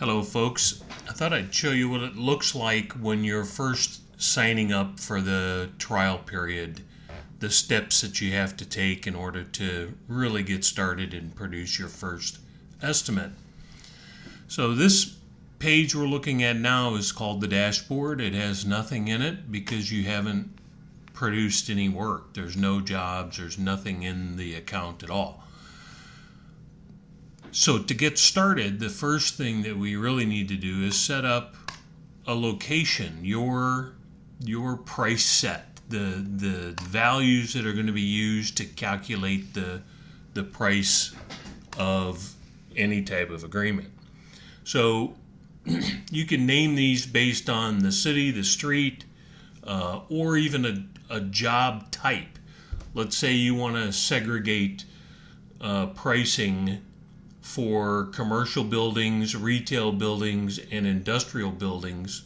Hello folks, I thought I'd show you what it looks like when you're first signing up for the trial period, the steps that you have to take in order to really get started and produce your first estimate. So this page we're looking at now is called the dashboard. It has nothing in it because you haven't produced any work. There's no jobs, there's nothing in the account at all. So to get started, the first thing that we really need to do is set up a location, your price set, the values that are going to be used to calculate the price of any type of agreement. So you can name these based on the city, the street, or even a job type. Let's say you want to segregate pricing for commercial buildings, retail buildings, and industrial buildings.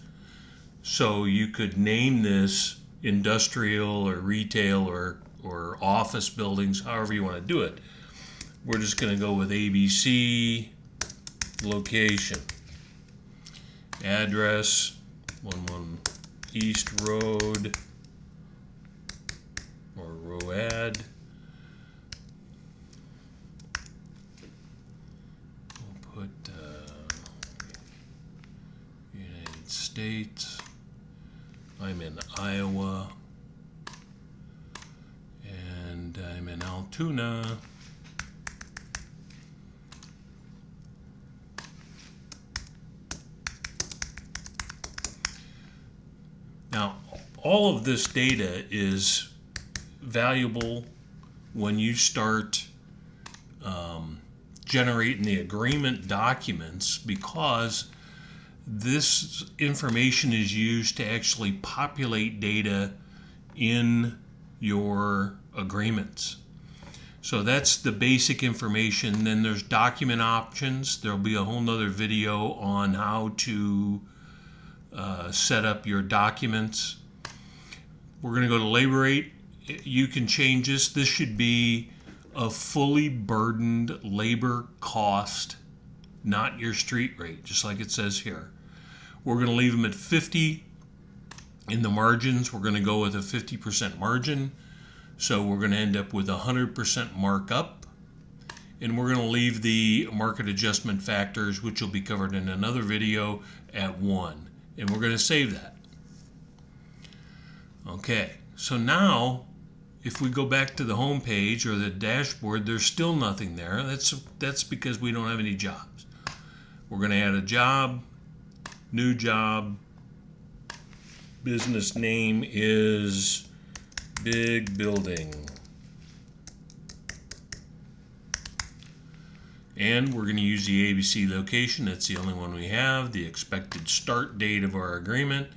So you could name this industrial or retail or office buildings, however you want to do it. We're just going to go with ABC, location, address, 11 East Road, or ROAD. United States. I'm in Iowa, and I'm in Altoona. Now, all of this data is valuable when you start generating the agreement documents, because this information is used to actually populate data in your agreements. So that's the basic information. Then there's document options. There'll be a whole nother video on how to set up your documents. We're going to go to labor rate. You can change this. This should be a fully burdened labor cost, not your street rate, just like it says here. We're going to leave them at 50 in the margins. We're going to go with a 50% margin. So we're going to end up with 100% markup. And we're going to leave the market adjustment factors, which will be covered in another video, at 1. And we're going to save that. Okay, so now if we go back to the home page or the dashboard, there's still nothing there. That's because we don't have any jobs. We're going to add a job, new job. Business name is Big Building. And we're going to use the ABC location. That's the only one we have. The expected start date of our agreement.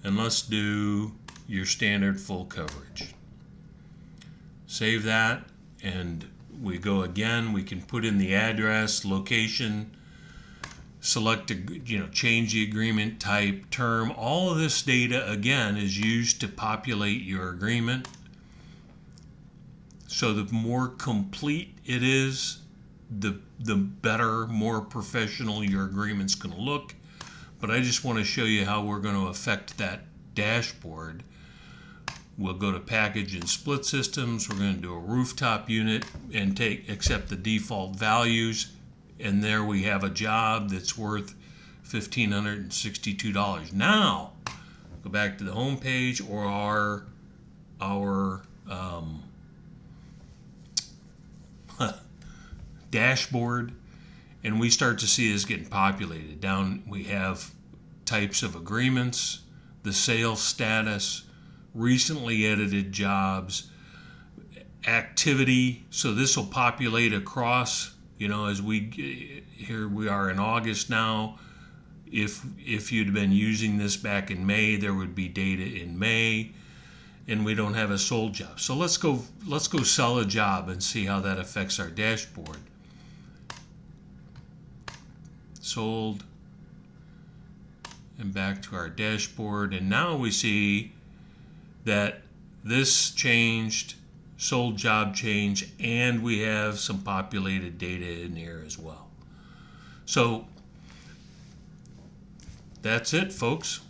And let's do your standard full coverage. Save that, and we go again. We can put in the address, location, select change the agreement type, term. All of this data again is used to populate your agreement. So the more complete it is, the better, more professional your agreement's going to look. But I just want to show you how we're going to affect that dashboard. We'll go to package and split systems. We're going to do a rooftop unit and accept the default values. And there we have a job that's worth $1,562. Now, go back to the home page or our dashboard, and we start to see this getting populated. Down we have types of agreements, the sales status, recently edited jobs, activity. So this will populate across, as here we are in August now. If you'd been using this back in May, there would be data in May, and we don't have a sold job. So let's go sell a job and see how that affects our dashboard. Sold, and back to our dashboard, and now we see that this changed, sold job change, and we have some populated data in here as well. So That's it, folks.